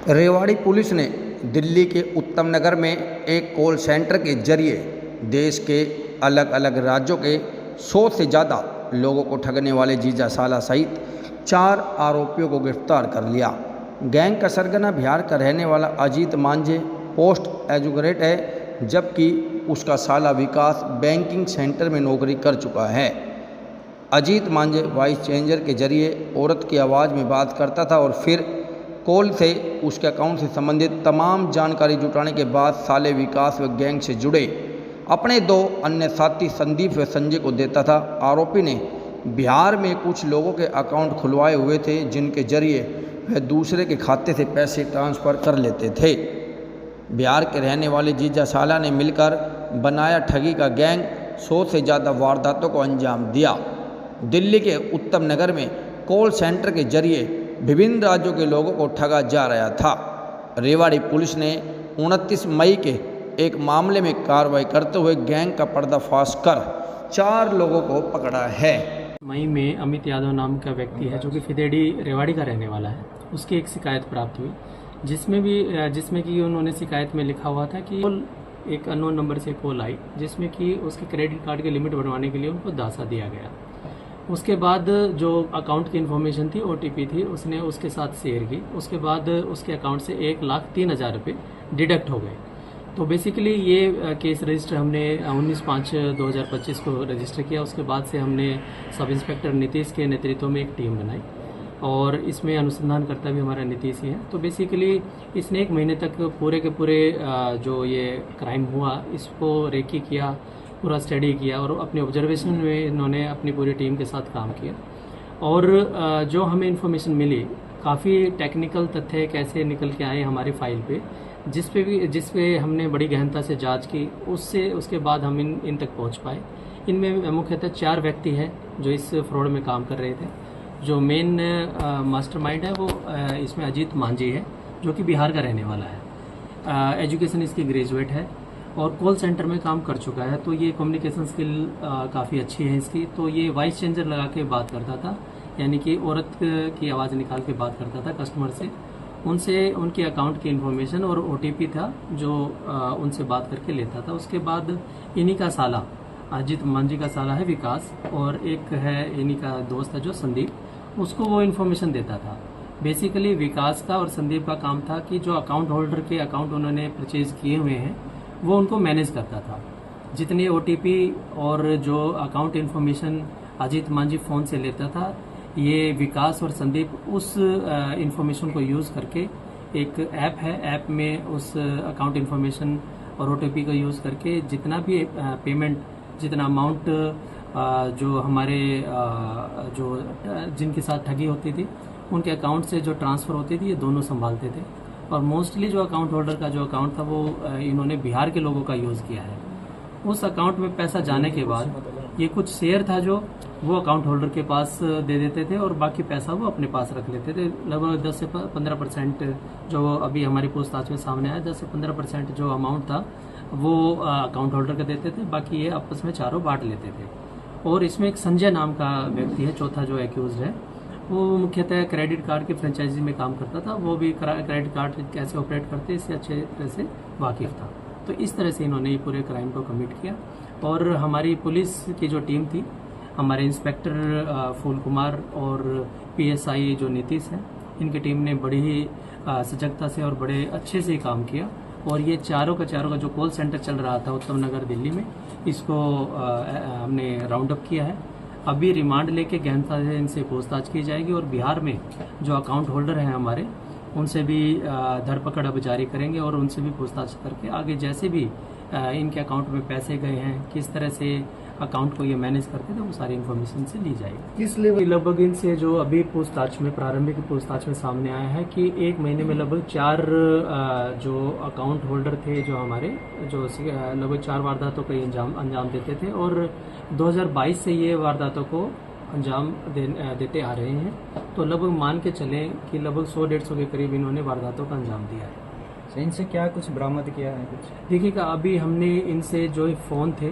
Rewari police ने दिल्ली के उत्तम नगर में एक कॉल सेंटर के जरिए देश के अलग अलग राज्यों के 100 से ज़्यादा लोगों को ठगने वाले जीजा साला सहित 4 आरोपियों को गिरफ्तार कर लिया। गैंग का सरगना बिहार का रहने वाला अजीत मांझे पोस्ट एजुकेट है, जबकि उसका साला विकास बैंकिंग सेंटर में नौकरी कर चुका है। अजीत मांझे वॉइस चेंजर के जरिए औरत की आवाज़ में बात करता था और फिर कॉल से उसके अकाउंट से संबंधित तमाम जानकारी जुटाने के बाद साले विकास व गैंग से जुड़े अपने 2 अन्य साथी संदीप व संजय को देता था। आरोपी ने बिहार में कुछ लोगों के अकाउंट खुलवाए हुए थे, जिनके जरिए वह दूसरे के खाते से पैसे ट्रांसफ़र कर लेते थे। बिहार के रहने वाले जीजा साला ने मिलकर बनाया ठगी का गैंग 100 से ज़्यादा वारदातों को अंजाम दिया। दिल्ली के उत्तम नगर में कॉल सेंटर के जरिए विभिन्न राज्यों के लोगों को ठगा जा रहा था। रेवाड़ी पुलिस ने 29 मई के एक मामले में कार्रवाई करते हुए गैंग का पर्दाफाश कर 4 लोगों को पकड़ा है। मई में अमित यादव नाम का व्यक्ति है जो कि फिदेड़ी रेवाड़ी का रहने वाला है। उसकी एक शिकायत प्राप्त हुई जिसमें कि उन्होंने शिकायत में लिखा हुआ था कि एक अननोन नंबर से कॉल आई जिसमें कि उसके क्रेडिट कार्ड की लिमिट बढ़वाने के लिए उनको दासा दिया गया। उसके बाद जो अकाउंट की इन्फॉर्मेशन थी, OTP थी, उसने उसके साथ शेयर की। उसके बाद उसके अकाउंट से 1,03,000 रुपये डिडक्ट हो गए। तो बेसिकली ये केस रजिस्टर हमने 19/5/2025 को रजिस्टर किया। उसके बाद से हमने सब इंस्पेक्टर नीतीश के नेतृत्व में एक टीम बनाई और इसमें अनुसंधानकर्ता भी हमारा नीतीश ही है। तो बेसिकली इसने 1 महीने तक पूरे के पूरे जो ये क्राइम हुआ इसको रेकी किया, पूरा स्टडी किया और अपने ऑब्जर्वेशन में इन्होंने अपनी पूरी टीम के साथ काम किया। और जो हमें इन्फॉर्मेशन मिली, काफ़ी टेक्निकल तथ्य कैसे निकल के आए हमारी फाइल पे, जिस पे हमने बड़ी गहनता से जांच की, उसके बाद हम इन तक पहुंच पाए। इनमें मुख्यतः 4 व्यक्ति हैं जो इस फ्रॉड में काम कर रहे थे। जो मेन मास्टरमाइंड है वो इसमें अजीत मांझी है, जो कि बिहार का रहने वाला है। एजुकेशन इसकी ग्रेजुएट है और कॉल सेंटर में काम कर चुका है। तो ये कम्युनिकेशन स्किल काफ़ी अच्छी है इसकी। तो ये वॉइस चेंजर लगा के बात करता था, यानी कि औरत की आवाज़ निकाल के बात करता था कस्टमर से, उनसे उनके अकाउंट की इन्फॉर्मेशन और OTP था जो उनसे बात करके लेता था। उसके बाद इन्हीं का साला, अजीत मांझी का साला है विकास, और एक है इन्हीं का दोस्त है जो संदीप, उसको वो इन्फॉर्मेशन देता था। बेसिकली विकास का और संदीप का काम था कि जो अकाउंट होल्डर के अकाउंट उन्होंने परचेज किए हुए हैं वो उनको मैनेज करता था। जितने OTP और जो account information Ajit Manjhi phone से लेता था, ये विकास और संदीप उस इन्फॉर्मेशन को यूज़ करके, एक ऐप है, ऐप में उस अकाउंट इन्फॉर्मेशन और OTP को यूज़ करके जितना भी पेमेंट, जितना अमाउंट जो हमारे जो जिनके साथ ठगी होती थी उनके अकाउंट से जो ट्रांसफ़र होती थी, ये दोनों संभालते थे। और मोस्टली जो अकाउंट होल्डर का जो अकाउंट था वो इन्होंने बिहार के लोगों का यूज़ किया है। उस अकाउंट में पैसा जाने के बाद ये कुछ शेयर था जो वो अकाउंट होल्डर के पास दे देते थे और बाकी पैसा वो अपने पास रख लेते थे। लगभग 10 से 15% जो अभी हमारी पूछताछ में सामने आया, 10 से 15% जो अमाउंट था वो अकाउंट होल्डर को देते थे, बाकी ये आपस में चारों बांट लेते थे। और इसमें एक संजय नाम का व्यक्ति है, चौथा जो एक्यूज है, वो मुख्यतः क्रेडिट कार्ड के फ्रेंचाइजी में काम करता था। वो भी क्रेडिट कार्ड कैसे ऑपरेट करते इससे अच्छे तरह से वाकिफ था। तो इस तरह से इन्होंने ये पूरे क्राइम को कमिट किया। और हमारी पुलिस की जो टीम थी, हमारे इंस्पेक्टर फूल कुमार और PSI जो नीतीश है, इनकी टीम ने बड़ी ही सजगता से और बड़े अच्छे से काम किया। और ये चारों का जो कॉल सेंटर चल रहा था उत्तम नगर दिल्ली में, इसको हमने राउंड अप किया है। अभी रिमांड लेके गहनता से इनसे पूछताछ की जाएगी और बिहार में जो अकाउंट होल्डर हैं हमारे, उनसे भी धरपकड़ अब जारी करेंगे और उनसे भी पूछताछ करके आगे जैसे भी इनके अकाउंट में पैसे गए हैं, किस तरह से अकाउंट को ये मैनेज करते थे, वो सारी इन्फॉर्मेशन से ली जाएगी। किस लेवल लगभग इनसे जो अभी पूछताछ में, प्रारंभिक पूछताछ में सामने आया है कि 1 महीने में लगभग 4 जो अकाउंट होल्डर थे जो हमारे, जो लगभग 4 वारदातों को अंजाम देते थे और 2022 से ये वारदातों को अंजाम देते आ रहे हैं। तो लगभग मान के चलें कि लगभग 100-150 के करीब इन्होंने वारदातों का अंजाम दिया है। इनसे क्या कुछ बरामद किया है? कुछ देखिएगा, अभी हमने इनसे जो फ़ोन थे,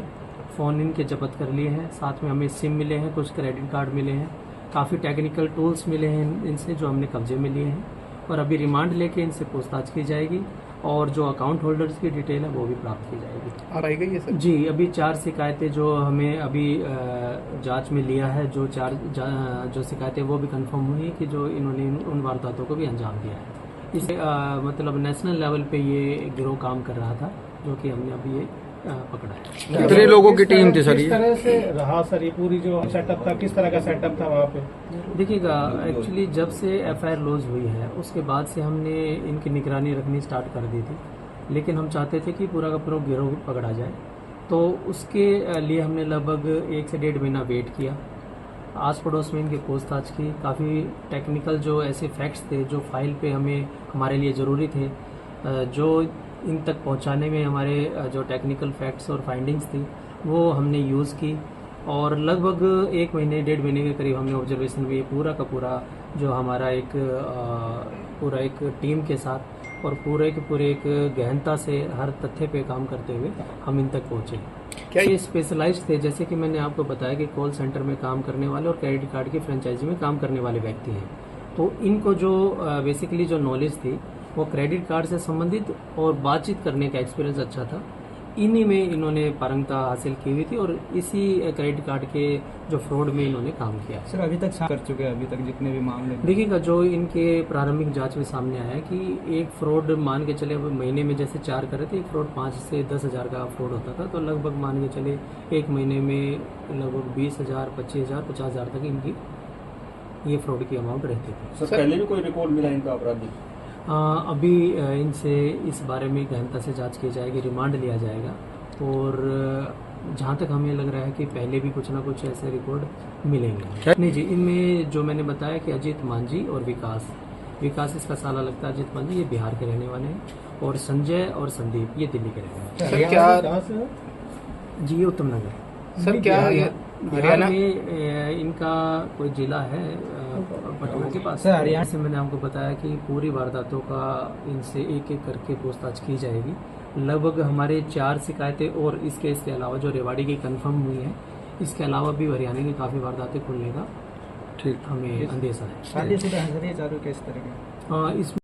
फ़ोन इनके जब्त कर लिए हैं। साथ में हमें सिम मिले हैं, कुछ क्रेडिट कार्ड मिले हैं, काफ़ी टेक्निकल टूल्स मिले हैं इनसे जो हमने कब्जे में लिए हैं। और अभी रिमांड लेके इनसे पूछताछ की जाएगी और जो अकाउंट होल्डर्स की डिटेल है वो भी प्राप्त की जाएगी। और आई गई है सर? जी, अभी 4 शिकायतें जो हमें अभी जांच में लिया है, जो जो शिकायतें वो भी कंफर्म हुई है कि जो इन्होंने उन वारदातों को भी अंजाम दिया है। इस मतलब नेशनल लेवल पे ये गिरोह काम कर रहा था, जो कि हमने अभी ये पकड़ा है। कितने लोगों की टीम थी सर किस ये? तरह से रहा सर ये पूरी जो सेटअप था, किस तरह का सेटअप था वहाँ पे? देखिएगा, एक्चुअली जब से एफआईआर लॉन्च हुई है उसके बाद से हमने इनकी निगरानी रखनी स्टार्ट कर दी थी, लेकिन हम चाहते थे कि पूरा का पूरा गिरोह पकड़ा जाए, तो उसके लिए हमने लगभग 1 से 1.5 महीना वेट किया। आस पड़ोस में इनकी पूछताछ की, काफ़ी टेक्निकल जो ऐसे फैक्ट्स थे जो फाइल पे हमारे लिए ज़रूरी थे, जो इन तक पहुंचाने में हमारे जो टेक्निकल फैक्ट्स और फाइंडिंग्स थी वो हमने यूज़ की, और लगभग 1 महीने 1.5 महीने के करीब हमने ऑब्जर्वेशन में पूरा का पूरा जो हमारा पूरा एक टीम के साथ और पूरे के पूरे एक गहनता से हर तथ्य पे काम करते हुए हम इन तक पहुंचे। क्या ये स्पेशलाइज्ड थे, जैसे कि मैंने आपको बताया कि कॉल सेंटर में काम करने वाले और क्रेडिट कार्ड की फ्रेंचाइजी में काम करने वाले व्यक्ति हैं, तो इनको जो बेसिकली जो नॉलेज थी वो क्रेडिट कार्ड से संबंधित और बातचीत करने का एक्सपीरियंस अच्छा था, इन्हीं में इन्होंने पारंगता हासिल की हुई थी और इसी क्रेडिट कार्ड के जो फ्रॉड में इन्होंने काम किया। सर अभी तक कर चुके हैं, अभी तक जितने भी मामले देखिएगा, जो इनके प्रारंभिक जांच में सामने आया है कि एक फ्रॉड मान के चले महीने में जैसे 4 करे थे, एक फ्रॉड 5 से 10 हज़ार का फ्रॉड होता था, तो लगभग मान के चले 1 महीने में लगभग 20,000, 25,000, 50,000 तक इनकी ये फ्रॉड की अमाउंट रहती थी। सर पहले भी कोई रिकॉर्ड मिला इनका आपराधिक? अभी इनसे इस बारे में गहनता से जांच की जाएगी, रिमांड लिया जाएगा, और जहाँ तक हमें लग रहा है कि पहले भी कुछ ना कुछ ऐसे रिकॉर्ड मिलेंगे। नहीं जी, इनमें जो मैंने बताया कि अजीत मांझी और विकास इसका साला लगता है, अजीत मांझी ये बिहार के रहने वाले हैं, और संजय और संदीप ये दिल्ली के रहने वाले सर क्या कहाँ से है? हैं। जी, ये उत्तम नगर। सर क्या बिहार हरियाणा में इनका कोई जिला है पटना के पास। सर, हरियाणा से मैंने आपको बताया कि पूरी वारदातों का इनसे एक एक करके पूछताछ की जाएगी। लगभग हमारे 4 शिकायतें और इस केस के अलावा जो रेवाड़ी की कंफर्म हुई है, इसके अलावा भी हरियाणा की काफ़ी वारदातें खुलने का ठीक हमें अंदेशा है। शादीशुदा हैं सर ये चारों केस तरह के? इसमें